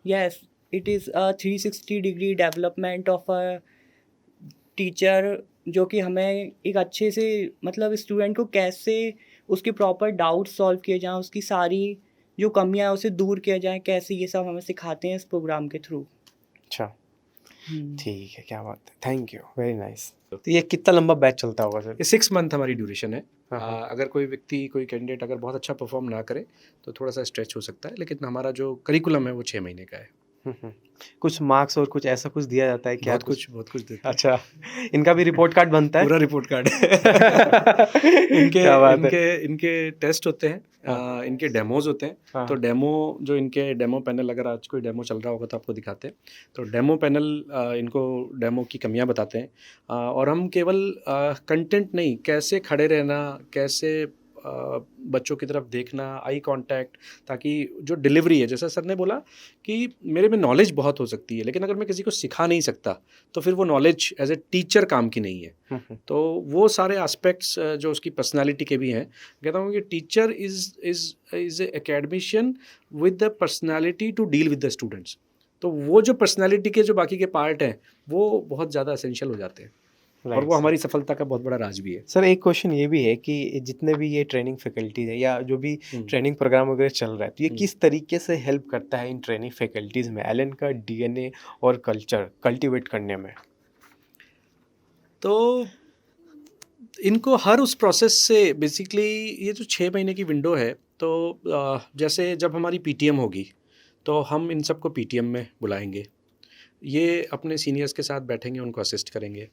Yes, it is a 360 degree development of a teacher, जो कि हमें एक अच्छे से मतलब स्टूडेंट को कैसे उसके प्रॉपर डाउट सॉल्व किए जाएँ, उसकी सारी जो कमियां हैं उसे दूर किया जाए, कैसे ये सब हमें सिखाते हैं इस प्रोग्राम के थ्रू। अच्छा, ठीक है, क्या बात है, थैंक यू, वेरी नाइस। तो ये कितना लंबा बैच चलता होगा सर? ये 6 मंथ हमारी ड्यूरेशन है। हाँ। अगर कोई व्यक्ति, कोई कैंडिडेट अगर बहुत अच्छा परफॉर्म ना करे तो थोड़ा सा स्ट्रेच हो सकता है, लेकिन हमारा जो करिकुलम है वो 6 महीने का है। कुछ मार्क्स और कुछ ऐसा कुछ दिया जाता है क्या? बहुत कुछ देते हैं। अच्छा, इनका भी रिपोर्ट कार्ड बनता है? पूरा रिपोर्ट कार्ड इनके क्या बात है। इनके टेस्ट होते हैं, इनके डेमोज होते हैं। हाँ। तो डेमो जो इनके डेमो पैनल, अगर आज कोई डेमो चल रहा होगा तो आपको दिखाते हैं। तो डेमो पैनल इनको डेमो की कमियां बताते हैं, और हम केवल कंटेंट नहीं, कैसे खड़े रहना, कैसे बच्चों की तरफ देखना, आई कांटेक्ट, ताकि जो डिलीवरी है, जैसा सर ने बोला कि मेरे में नॉलेज बहुत हो सकती है, लेकिन अगर मैं किसी को सिखा नहीं सकता तो फिर वो नॉलेज एज ए टीचर काम की नहीं है। तो वो सारे एस्पेक्ट्स जो उसकी पर्सनालिटी के भी हैं, कहता हूँ कि teacher is a academician with the personality to deal with the students. तो वो जो पर्सनालिटी के जो बाकी के पार्ट हैं वो बहुत ज़्यादा एसेंशियल हो जाते हैं, और वो हमारी सफलता का बहुत बड़ा राज भी है। सर एक क्वेश्चन ये भी है कि जितने भी ये ट्रेनिंग फैकल्टीज है या जो भी ट्रेनिंग प्रोग्राम वगैरह चल रहा है, तो ये किस तरीके से हेल्प करता है इन ट्रेनिंग फैकल्टीज में एलन का डीएनए और कल्चर कल्टीवेट करने में? तो इनको हर उस प्रोसेस से बेसिकली, ये जो 6 महीने की विंडो है, तो जैसे जब हमारी पीटीएम होगी तो हम इन सबको पीटीएम में बुलाएंगे, ये अपने सीनियर्स के साथ बैठेंगे, उनको असिस्ट करेंगे।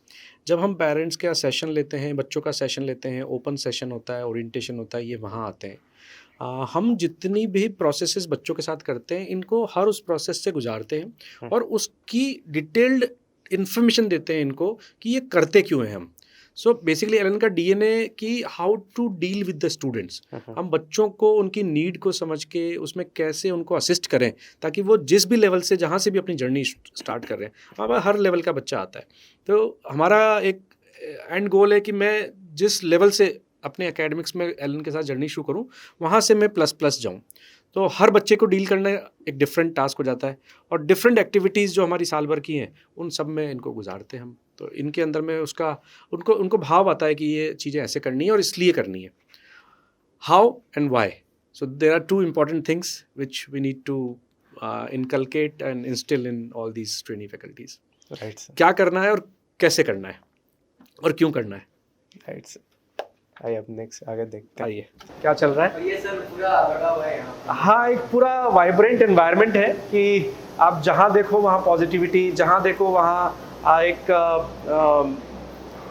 जब हम पेरेंट्स का सेशन लेते हैं, बच्चों का सेशन लेते हैं, ओपन सेशन होता है, ओरिएंटेशन होता है, ये वहाँ आते हैं। हम जितनी भी प्रोसेसेस बच्चों के साथ करते हैं, इनको हर उस प्रोसेस से गुजारते हैं और उसकी डिटेल्ड इन्फॉर्मेशन देते हैं इनको कि ये करते क्यों हैं हम। सो बेसिकली एलन का डीएनए कि how to deal with the students, हम बच्चों को उनकी नीड को समझ के उसमें कैसे उनको असिस्ट करें, ताकि वो जिस भी लेवल से, जहाँ से भी अपनी जर्नी स्टार्ट कर रहे हैं, वहाँ पर हर लेवल का बच्चा आता है। तो हमारा एक एंड गोल है कि मैं जिस लेवल से अपने एकेडमिक्स में एलन के साथ जर्नी शुरू करूँ, वहाँ से मैं प्लस जाऊँ। तो हर बच्चे को डील करना एक डिफरेंट टास्क हो जाता है, और डिफरेंट एक्टिविटीज़ जो हमारी साल भर की हैं उन सब में इनको गुजारते हैं हम। तो इनके अंदर में उसका उनको भाव आता है कि ये चीज़ें ऐसे करनी है और इसलिए करनी है। How and why, so there are 2 important things which we need to inculcate and instil in all these training faculties. Right sir, क्या करना है और कैसे करना है और क्यों करना है। Right sir. आइए अब नेक्स्ट आगे देखते हैं। आइए क्या चल रहा है। ये सर पूरा लगा हुआ है यहाँ पे। हाँ, एक पूरा वाइब्रेंट एनवायरनमेंट है कि आप जहाँ देखो वहाँ पॉजिटिविटी, जहाँ देखो वहाँ एक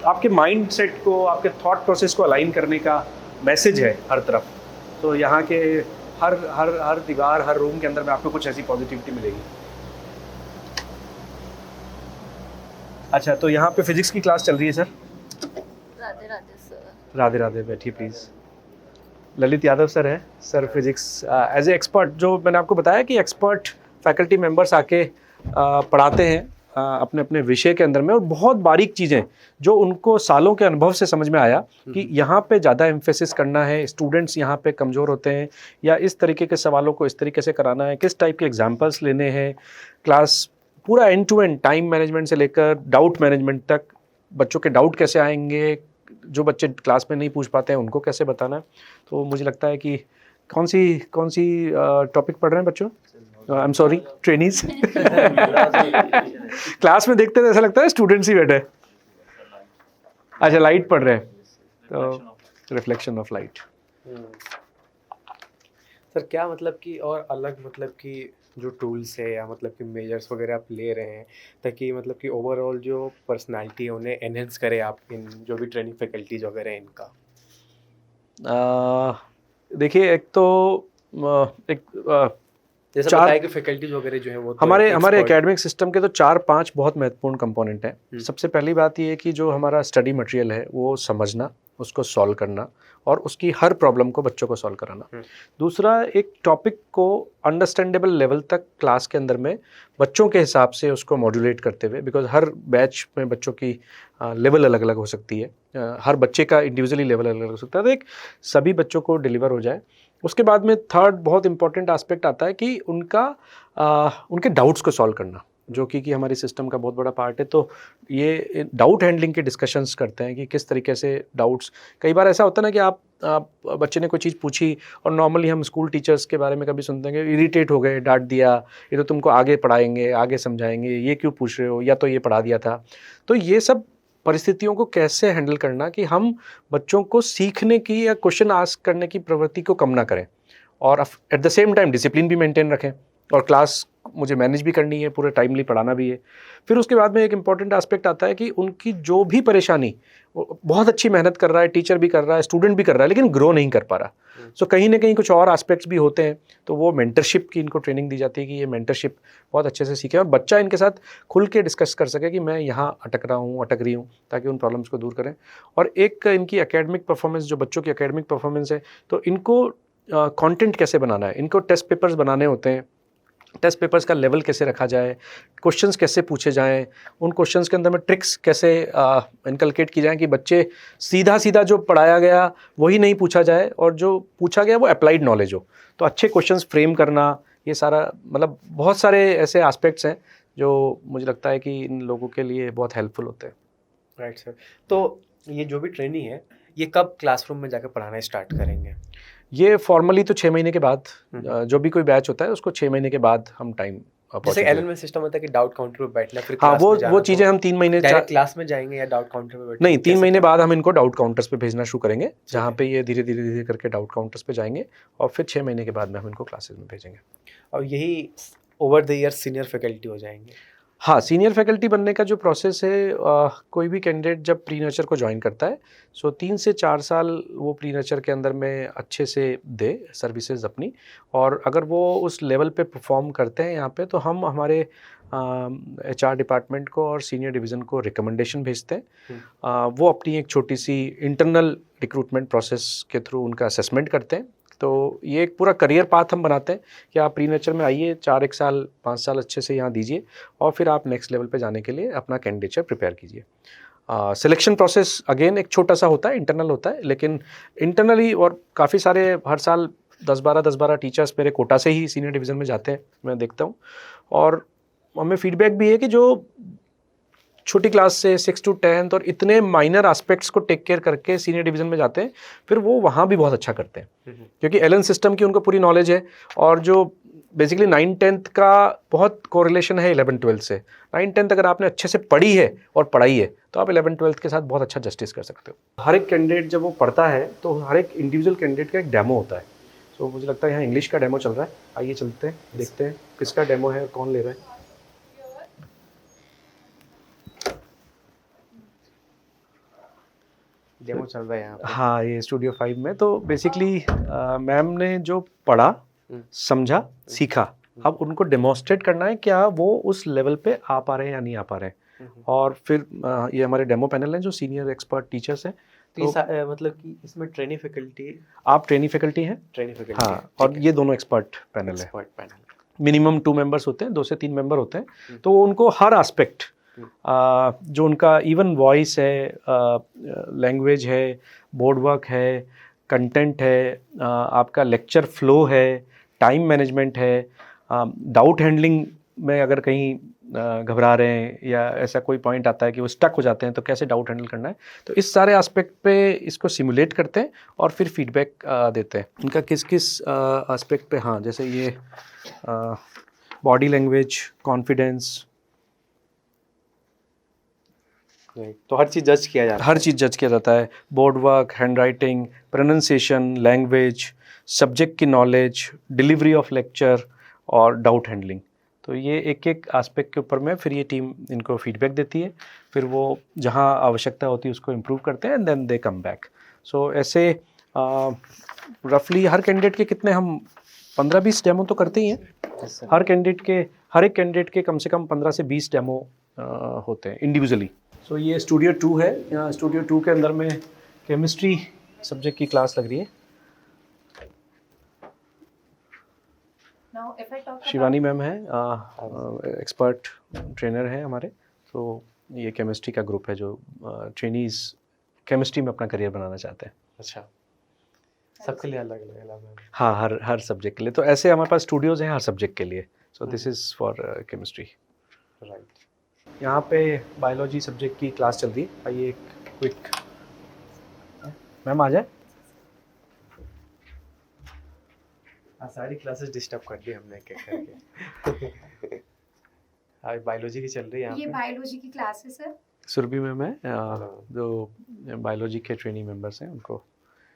आपके माइंड सेट को, आपके थॉट प्रोसेस को अलाइन करने का मैसेज है हर तरफ। तो यहाँ के हर दीवार, हर रूम के अंदर में आपको कुछ ऐसी पॉजिटिविटी मिलेगी। अच्छा, तो यहाँ पे फिजिक्स की क्लास चल रही है सर। राधे राधे सर। राधे राधे, बैठिए प्लीज़। ललित यादव सर हैं, sir physics as a expert, जो मैंने आपको बताया कि एक्सपर्ट फैकल्टी मेंबर्स आके पढ़ाते हैं अपने अपने विषय के अंदर में, और बहुत बारीक चीज़ें जो उनको सालों के अनुभव से समझ में आया कि यहाँ पे ज़्यादा एम्फेसिस करना है, स्टूडेंट्स यहाँ पे कमज़ोर होते हैं, या इस तरीके के सवालों को इस तरीके से कराना है, किस टाइप के एग्जाम्पल्स लेने हैं। क्लास पूरा end to end, time management से लेकर डाउट मैनेजमेंट तक, बच्चों के डाउट कैसे आएंगे, जो बच्चे क्लास में नहीं पूछ पाते हैं उनको कैसे बताना है। तो मुझे लगता है कि कौन सी टॉपिक पढ़ रहे हैं बच्चों? I am sorry, trainees. Class में देखते तो ऐसा लगता है स्टूडेंट्स ही बैठे। अच्छा, लाइट पढ़ रहे हैं, तो रिफ्लेक्शन ऑफ लाइट। सर क्या मतलब कि और अलग मतलब कि जो टूल्स है या मतलब कि मेजर्स वगैरह आप ले रहे हैं ताकि मतलब कि ओवरऑल जो पर्सनालिटी है उन्हें एनहेंस करे आप इन जो भी ट्रेनिंग फैकल्टीज वगैरह हैं इनका? देखिए, एक तो जैसे बताया कि फैकल्टीज वगैरह जो है वो तो हमारे expert- एकेडमिक सिस्टम के तो 4-5 बहुत महत्वपूर्ण कंपोनेंट हैं। सबसे पहली बात ये है कि जो हमारा स्टडी मटेरियल है वो समझना, उसको सॉल्व करना और उसकी हर प्रॉब्लम को बच्चों को सॉल्व कराना। दूसरा, एक टॉपिक को अंडरस्टैंडेबल लेवल तक क्लास के अंदर में बच्चों के हिसाब से उसको मॉड्यूलेट करते हुए, बिकॉज हर बैच में बच्चों की लेवल अलग अलग हो सकती है, हर बच्चे का इंडिविजुअली लेवल अलग अलग हो सकता है, तो एक सभी बच्चों को डिलीवर हो जाए। उसके बाद में थर्ड बहुत इंपॉर्टेंट एस्पेक्ट आता है कि उनके डाउट्स को सॉल्व करना, जो कि हमारी सिस्टम का बहुत बड़ा पार्ट है। तो ये डाउट हैंडलिंग के डिस्कशंस करते हैं कि किस तरीके से डाउट्स, कई बार ऐसा होता है ना कि आप बच्चे ने कोई चीज़ पूछी और नॉर्मली हम स्कूल टीचर्स के बारे में कभी सुनते हैं कि इरिटेट हो गए, डांट दिया, ये तो तुमको आगे पढ़ाएंगे, आगे समझाएंगे, ये क्यों पूछ रहे हो, या तो ये पढ़ा दिया था। तो ये सब परिस्थितियों को कैसे हैंडल करना कि हम बच्चों को सीखने की या क्वेश्चन आस्क करने की प्रवृत्ति को कम ना करें, और at the same time discipline भी मेंटेन रखें। और क्लास मुझे मैनेज भी करनी है, पूरे टाइमली पढ़ाना भी है। फिर उसके बाद में एक इम्पॉर्टेंट एस्पेक्ट आता है कि उनकी जो भी परेशानी, बहुत अच्छी मेहनत कर रहा है, टीचर भी कर रहा है, स्टूडेंट भी कर रहा है, लेकिन ग्रो नहीं कर पा रहा। सो कहीं ना कहीं कुछ और एस्पेक्ट्स भी होते हैं, तो वो मेंटरशिप की इनको ट्रेनिंग दी जाती है कि ये मेंटरशिप बहुत अच्छे से सीखे और बच्चा इनके साथ खुल के डिस्कस कर सके कि मैं यहाँ अटक रहा हूँ, अटक रही हूँ, ताकि उन प्रॉब्लम्स को दूर करें। और एक इनकी एकेडमिक परफॉर्मेंस, जो बच्चों की एकेडमिक परफॉर्मेंस है, तो इनको कंटेंट कैसे बनाना है, इनको टेस्ट पेपर्स बनाने होते हैं, टेस्ट पेपर्स का लेवल कैसे रखा जाए, क्वेश्चंस कैसे पूछे जाएं, उन क्वेश्चंस के अंदर में ट्रिक्स कैसे इनकलकेट की जाएं कि बच्चे सीधा सीधा जो पढ़ाया गया वही नहीं पूछा जाए और जो पूछा गया वो अप्लाइड नॉलेज हो। तो अच्छे क्वेश्चंस फ्रेम करना, ये सारा मतलब बहुत सारे ऐसे एस्पेक्ट्स हैं जो मुझे लगता है कि इन लोगों के लिए बहुत हेल्पफुल होते हैं। Right sir. तो ये जो भी ट्रेनिंग है, ये कब क्लासरूम में जाकर पढ़ाना स्टार्ट करेंगे? ये फॉर्मली तो 6 महीने के बाद, जो भी कोई बैच होता है उसको 6 महीने के बाद हम टाइम, जैसे एलन में सिस्टम होता है कि डाउट काउंटर पे बैठना, फिर हाँ, क्लास में जाना, वो चीज़ें हम 3 महीने डायरेक्ट क्लास में जाएंगे या डाउट काउंटर पे बैठेंगे? नहीं, 3 महीने बाद हम इनको डाउट काउंटर्स पे भेजना शुरू करेंगे, जहाँ पे ये धीरे धीरे करके डाउट काउंटर्स पे जाएंगे और फिर 6 महीने के बाद में हम इनको क्लासेस में भेजेंगे। और यही over the year senior faculty हो जाएंगे? हाँ, सीनियर फैकल्टी बनने का जो प्रोसेस है, कोई भी कैंडिडेट जब प्री नर्चर को ज्वाइन करता है, सो 3 से 4 साल वो प्री नर्चर के अंदर में अच्छे से दे सर्विसेज अपनी, और अगर वो उस लेवल पे परफॉर्म करते हैं यहाँ पे, तो हम हमारे HR डिपार्टमेंट को और सीनियर डिवीज़न को रिकमेंडेशन भेजते हैं। वो अपनी एक छोटी सी इंटरनल रिक्रूटमेंट प्रोसेस के थ्रू उनका असेसमेंट करते हैं। तो ये एक पूरा करियर पाथ हम बनाते हैं कि आप प्री नेचर में आइए, 4 साल 5 साल अच्छे से यहाँ दीजिए और फिर आप नेक्स्ट लेवल पे जाने के लिए अपना कैंडिडेचर प्रिपेयर कीजिए। सिलेक्शन प्रोसेस अगेन एक छोटा सा होता है, इंटरनल होता है, लेकिन इंटरनली और काफ़ी सारे हर साल 10-12 टीचर्स मेरे कोटा से ही सीनियर डिवीज़न में जाते हैं, मैं देखता हूँ। और हमें फीडबैक भी है कि जो छोटी क्लास से 6 to 10 और इतने माइनर एस्पेक्ट्स को टेक केयर करके सीनियर डिवीज़न में जाते हैं, फिर वो वहाँ भी बहुत अच्छा करते हैं, क्योंकि एलन सिस्टम की उनको पूरी नॉलेज है। और जो बेसिकली 9-10 का बहुत कोरिलेशन है 11-12 से। 9-10 अगर आपने अच्छे से पढ़ी है और पढ़ाई है, तो आप 11-12 के साथ बहुत अच्छा जस्टिस कर सकते हो। हर एक कैंडिडेट जब वो पढ़ता है, तो हर एक इंडिविजुअल कैंडिडेट का एक डेमो होता है। तो मुझे लगता है यहाँ इंग्लिश का डेमो चल रहा है, आइए चलते हैं, देखते हैं किसका डेमो है, कौन ले रहा है। डेमो चल रहा है यहाँ पे। हाँ, ये स्टूडियो 5 में। तो बेसिकली मैम ने जो पढ़ा, समझा, सीखा, अब उनको डेमोन्स्ट्रेट करना है क्या वो उस लेवल पे आ पा रहे हैं या नहीं आ पा रहे हैं। और फिर ये हमारे डेमो पैनल हैं जो सीनियर एक्सपर्ट टीचर्स हैं। तो मतलब कि इसमें ट्रेनी फैकल्टी, आप ट्रेनी फैकल्टी हैं? ट्रेनी फैकल्टी, हाँ, और ये दोनों एक्सपर्ट पैनल है। एक्सपर्ट पैनल मिनिमम 2 मेंबर्स होते हैं, 2 से 3 मेंबर होते हैं। तो उनको हर एस्पेक्ट, जो उनका इवन वॉइस है, लैंग्वेज है, बोर्ड वर्क है, कंटेंट है, आपका लेक्चर फ्लो है, टाइम मैनेजमेंट है, डाउट हैंडलिंग में अगर कहीं घबरा रहे हैं या ऐसा कोई पॉइंट आता है कि वो स्टक हो जाते हैं, तो कैसे डाउट हैंडल करना है, तो इस सारे एस्पेक्ट पे इसको सिमुलेट करते हैं और फिर फीडबैक देते हैं इनका किस किस एस्पेक्ट पे। हाँ, जैसे ये बॉडी लैंग्वेज, कॉन्फिडेंस, तो हर चीज़ जज किया जाता है। हर चीज़ जज किया जाता है। Board work, hand writing, pronunciation, language, subject की नॉलेज, डिलीवरी ऑफ लेक्चर और डाउट हैंडलिंग। तो ये एक एक एस्पेक्ट के ऊपर में फिर ये टीम इनको फीडबैक देती है, फिर वो जहाँ आवश्यकता होती है उसको इम्प्रूव करते हैं and then they come back. सो ऐसे रफली हर कैंडिडेट के कितने हम 15-20 डेमो तो करते ही हैं। हर एक कैंडिडेट के कम से कम 15 से 20 डेमो होते हैं इंडिविजुअली। सो ये स्टूडियो 2 है। यहाँ स्टूडियो 2 के अंदर में केमिस्ट्री सब्जेक्ट की क्लास लग रही है। शिवानी मैम है, एक्सपर्ट ट्रेनर है हमारे। तो ये केमिस्ट्री का ग्रुप है जो ट्रेनीज केमिस्ट्री में अपना करियर बनाना चाहते हैं। अच्छा, सबके लिए अलग अलग है? हाँ, हर सब्जेक्ट के लिए। तो ऐसे हमारे पास स्टूडियोज हैं हर सब्जेक्ट के लिए। So this is for chemistry. Right. यहाँ पे बायोलॉजी सब्जेक्ट की क्लास चल रही है। आइए एक क्विक, मैम आ जाए। सारी क्लासेस डिस्टर्ब कर दी हमने क्या करके। बायोलॉजी की चल रही है यहाँ ये पे। बायोलॉजी की क्लास है सर। सुरभि मैम है, जो बायोलॉजी के ट्रेनिंग मेंबर्स हैं उनको।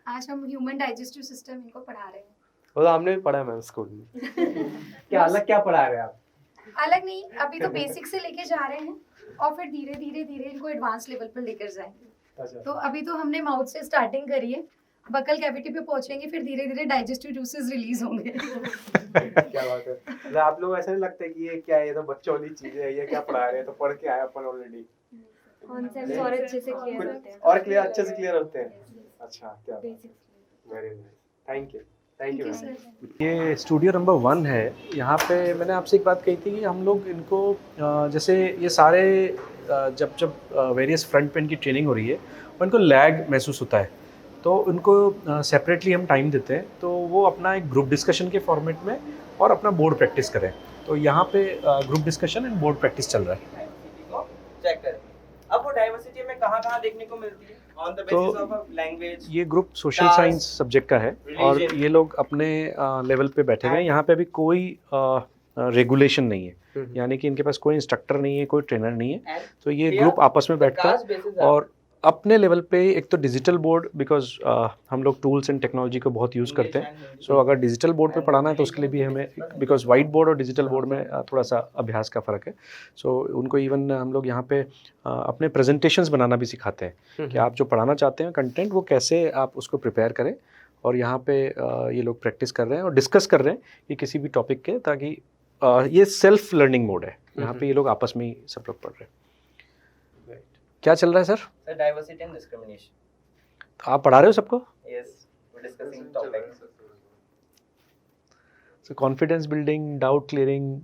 आज हम ह्यूमन डाइजेस्टिव सिस्टम इनको पढ़ा रहे हैं। वो तो हमने भी पढ़ा है मैम स्कूल में। क्या अलग क्या पढ़ा रहे हैं आप? अलग नहीं, अभी तो बेसिक से लेके जा रहे हैं और फिर धीरे धीरे धीरे इनको एडवांस लेवल पर लेकर जाएंगे। अच्छा। तो अभी तो हमने माउथ से स्टार्टिंग करी है, बकल कैविटी पे पहुंचेंगे, फिर धीरे धीरे डाइजेस्टिव जूसेस रिलीज होंगे। क्या बात है। मतलब आप लोग ऐसा नहीं लगता है कि ये क्या है, ये तो बच्चों वाली चीजें है, ये क्या पढ़ा रहे हैं, तो पढ़ के आए अपन ऑलरेडी। कॉन्सेप्ट्स और अच्छे से क्लियर होते हैं। और क्लियर अच्छे से क्लियर होते हैं। अच्छा, क्या बात है। Basics. Very nice, thank you, thank you sir. ये स्टूडियो नंबर 1 है। यहाँ पे मैंने आपसे एक बात कही थी कि हम लोग इनको जैसे ये सारे जब वेरियस फ्रंट पेन की ट्रेनिंग हो रही है और इनको लैग महसूस होता है, तो उनको सेपरेटली हम टाइम देते हैं, तो वो अपना एक ग्रुप डिस्कशन के फॉर्मेट में और अपना बोर्ड प्रैक्टिस करें। तो यहाँ पे group discussion and board practice चल रहा है। चेक करें अब वो डाइवर्सिटी में कहाँ कहाँ देखने को मिलती है on the basis of language. ये ग्रुप सोशल साइंस सब्जेक्ट का है और ये लोग अपने लेवल पे बैठे हुए हैं। यहाँ पे अभी कोई रेगुलेशन नहीं है, यानी कि इनके पास कोई इंस्ट्रक्टर नहीं है, कोई ट्रेनर नहीं है। तो ये ग्रुप आपस में बैठता है और अपने लेवल पे एक तो डिजिटल बोर्ड, बिकॉज हम लोग टूल्स एंड टेक्नोलॉजी को बहुत यूज़ करते हैं। सो अगर डिजिटल बोर्ड पे पढ़ाना है तो उसके लिए भी हमें, बिकॉज वाइट बोर्ड और डिजिटल बोर्ड में थोड़ा सा अभ्यास का फ़र्क है। सो उनको इवन हम लोग यहाँ पे अपने प्रेजेंटेशंस बनाना भी सिखाते हैं कि आप जो पढ़ाना चाहते हैं कंटेंट, वो कैसे आप उसको प्रिपेयर करें। और यहाँ पे ये लोग प्रैक्टिस कर रहे हैं और डिस्कस कर रहे हैं कि किसी भी टॉपिक के, ताकि ये सेल्फ लर्निंग मोड है। यहाँ पे ये लोग आपस में ही सब लोग पढ़ रहे हैं। क्या चल रहा है सर? Diversity and discrimination. आप पढ़ा रहे हो सबको? Yes, we discussing topic. So confidence building, doubt clearing,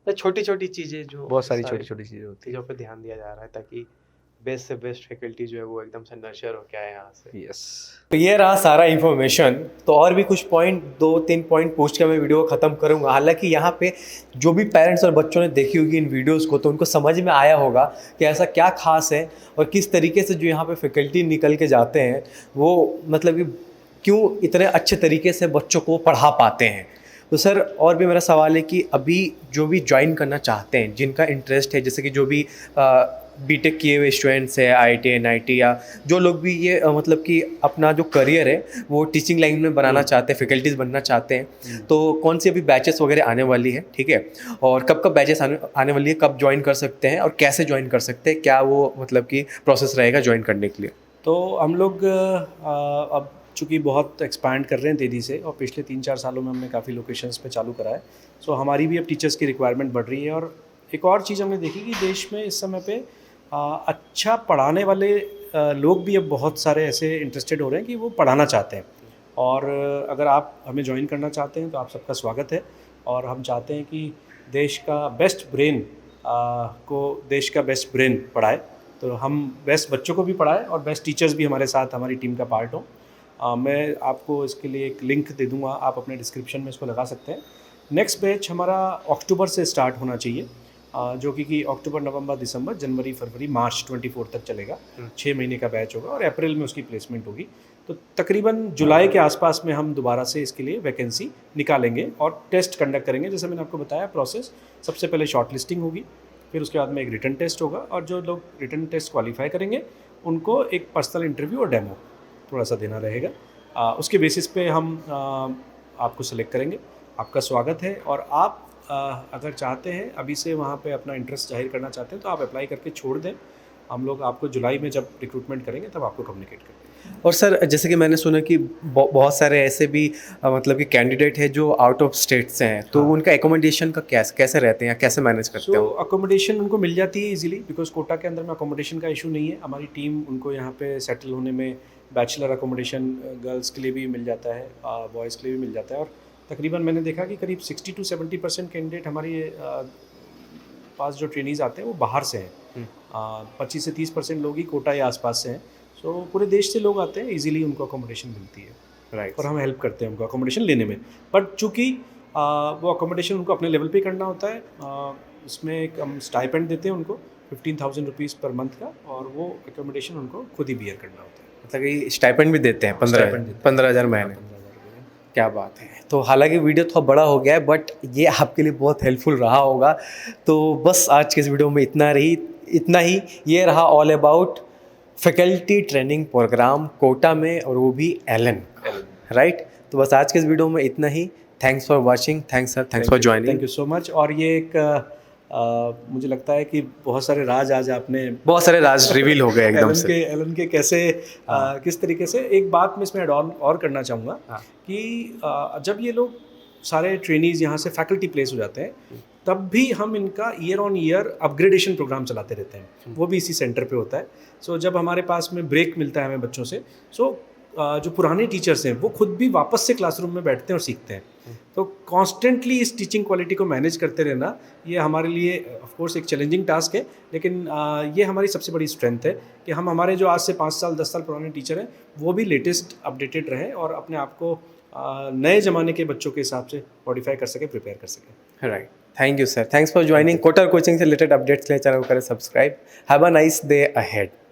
छोटी छोटी चीज़ें जो बहुत सारी छोटी छोटी चीज़ें होती चीज़ों पे ध्यान दिया जा रहा है ताकि बेस्ट से बेस्ट फैकल्टी जो है वो एकदम से नर्चर हो के आए यहाँ से। है। यस। तो ये रहा सारा इन्फॉर्मेशन। तो और भी कुछ पॉइंट, 2-3 पॉइंट पूछ के मैं वीडियो को ख़त्म करूँगा। हालांकि यहाँ पे जो भी पेरेंट्स और बच्चों ने देखी होगी इन वीडियोस को, तो उनको समझ में आया होगा कि ऐसा क्या खास है और किस तरीके से जो यहाँ पे फैकल्टी निकल के जाते हैं वो मतलब कि क्यों इतने अच्छे तरीके से बच्चों को पढ़ा पाते हैं। तो सर और भी मेरा सवाल है कि अभी जो भी ज्वाइन करना चाहते हैं, जिनका इंटरेस्ट है, जैसे कि जो भी बीटेक किए हुए स्टूडेंट्स है, IIT NIT, या जो लोग भी ये मतलब कि अपना जो करियर है वो टीचिंग लाइन में बनाना चाहते हैं, फैकल्टीज़ बनना चाहते हैं, तो कौन सी अभी बैचेस वगैरह आने वाली है, ठीक है, और कब कब बैचेस आने वाली है, कब ज्वाइन कर सकते हैं और कैसे ज्वाइन कर सकते हैं, क्या वो मतलब कि प्रोसेस रहेगा ज्वाइन करने के लिए? तो हम लोग अब चूँकि बहुत एक्सपैंड कर रहे हैं तेज़ी से, और पिछले 3-4 सालों में हमने काफ़ी लोकेशंस पे चालू करा है। सो हमारी भी अब टीचर्स की रिक्वायरमेंट बढ़ रही है। और एक और चीज़ हमने देखी कि देश में इस समय पे अच्छा पढ़ाने वाले लोग भी अब बहुत सारे ऐसे इंटरेस्टेड हो रहे हैं कि वो पढ़ाना चाहते हैं। और अगर आप हमें ज्वाइन करना चाहते हैं तो आप सबका स्वागत है। और हम चाहते हैं कि देश का बेस्ट ब्रेन को देश का बेस्ट ब्रेन पढ़ाए, तो हम बेस्ट बच्चों को भी पढ़ाएं और बेस्ट टीचर्स भी हमारे साथ हमारी टीम का पार्ट हो। मैं आपको इसके लिए एक लिंक दे दूंगा, आप अपने डिस्क्रिप्शन में इसको लगा सकते हैं। नेक्स्ट बैच हमारा अक्टूबर से स्टार्ट होना चाहिए, जो कि अक्टूबर, नवंबर, दिसंबर, जनवरी, फरवरी, मार्च 24 तक चलेगा। 6 महीने का बैच होगा और अप्रैल में उसकी प्लेसमेंट होगी। तो तकरीबन जुलाई के आसपास में हम दोबारा से इसके लिए वैकेंसी निकालेंगे और टेस्ट कंडक्ट करेंगे। जैसे मैंने आपको बताया प्रोसेस, सबसे पहले शॉर्ट लिस्टिंग होगी, फिर उसके बाद में एक रिटन टेस्ट होगा, और जो लोग रिटन टेस्ट क्वालिफाई करेंगे उनको एक पर्सनल इंटरव्यू और डेमो थोड़ा सा देना रहेगा। उसके बेसिस पे हम आपको सेलेक्ट करेंगे। आपका स्वागत है। और आप अगर चाहते हैं अभी से वहाँ पे अपना इंटरेस्ट जाहिर करना चाहते हैं तो आप अप्लाई करके छोड़ दें। हम लोग आपको जुलाई में जब रिक्रूटमेंट करेंगे तब आपको कम्युनिकेट करेंगे। और सर जैसे कि मैंने सुना कि बहुत सारे ऐसे भी मतलब कि कैंडिडेट है जो आउट ऑफ स्टेट से हैं, तो उनका एकोमोडेशन का कैसे रहते हैं या कैसे मैनेज करते हैं? अकोमोडेशन उनको मिल जाती है इजीली, बिकॉज कोटा के अंदर में अकोमोडेशन का इशू नहीं है। हमारी टीम उनको यहाँ पे सेटल होने में, बैचलर अकोमोडेशन गर्ल्स के लिए भी मिल जाता है, बॉयज़ के लिए भी मिल जाता है। और तकरीबन मैंने देखा कि करीब 60 to 70% कैंडिडेट हमारे पास जो ट्रेनीज़ आते हैं वो बाहर से हैं। 25 से 30% लोग ही कोटा या आसपास से हैं। सो पूरे देश से लोग आते हैं, इजीली उनको अकोमोडेशन मिलती है। राइट। और हम हेल्प करते हैं उनको अकोमोडेशन लेने में। बट चूँकि वो अकोमोडेशन उनको अपने लेवल पे करना होता है, उसमें एक हम स्टाइपेंड देते हैं उनको 15,000 रुपीज़ पर मंथ का, और वो अकोमोडेशन उनको खुद ही बियर करना होता है। मतलब कि स्टाइपेंड भी देते हैं 15,000 महीने। क्या बात है। तो हालांकि वीडियो थोड़ा बड़ा हो गया है, बट ये आपके लिए बहुत हेल्पफुल रहा होगा। तो बस आज के इस वीडियो में इतना ही। ये रहा all about faculty training program Kota में, और वो भी एलन, राइट। तो बस आज के इस वीडियो में इतना ही। Thanks for watching, thanks sir, thanks for joining. Thank you so much. और ये एक मुझे लगता है कि बहुत सारे राज आज आपने बहुत सारे राज रिवील हो गए एकदम से। एलन के कैसे किस तरीके से, एक बात मैं इसमें ऐड ऑन और करना चाहूँगा कि जब ये लोग सारे ट्रेनीज यहाँ से फैकल्टी प्लेस हो जाते हैं तब भी हम इनका year on year upgradation program चलाते रहते हैं, वो भी इसी सेंटर पे होता है। सो जब हमारे पास में ब्रेक मिलता है हमें बच्चों से, सो जो पुराने टीचर्स हैं वो खुद भी वापस से क्लासरूम में बैठते हैं और सीखते हैं। तो कॉन्स्टेंटली इस टीचिंग क्वालिटी को मैनेज करते रहना ये हमारे लिए ऑफ कोर्स एक चैलेंजिंग टास्क है, लेकिन ये हमारी सबसे बड़ी स्ट्रेंथ है कि हम हमारे जो आज से 5 साल 10 साल पुराने टीचर हैं वो भी लेटेस्ट अपडेटेड रहें और अपने आप को नए ज़माने के बच्चों के हिसाब से मॉडिफाई कर सकें, प्रिपेयर कर सकें। Right, thank you sir, thanks for joining. Kota coaching से रिलेटेड अपडेट्स के लिए चैनल को करें subscribe. Have a nice day ahead.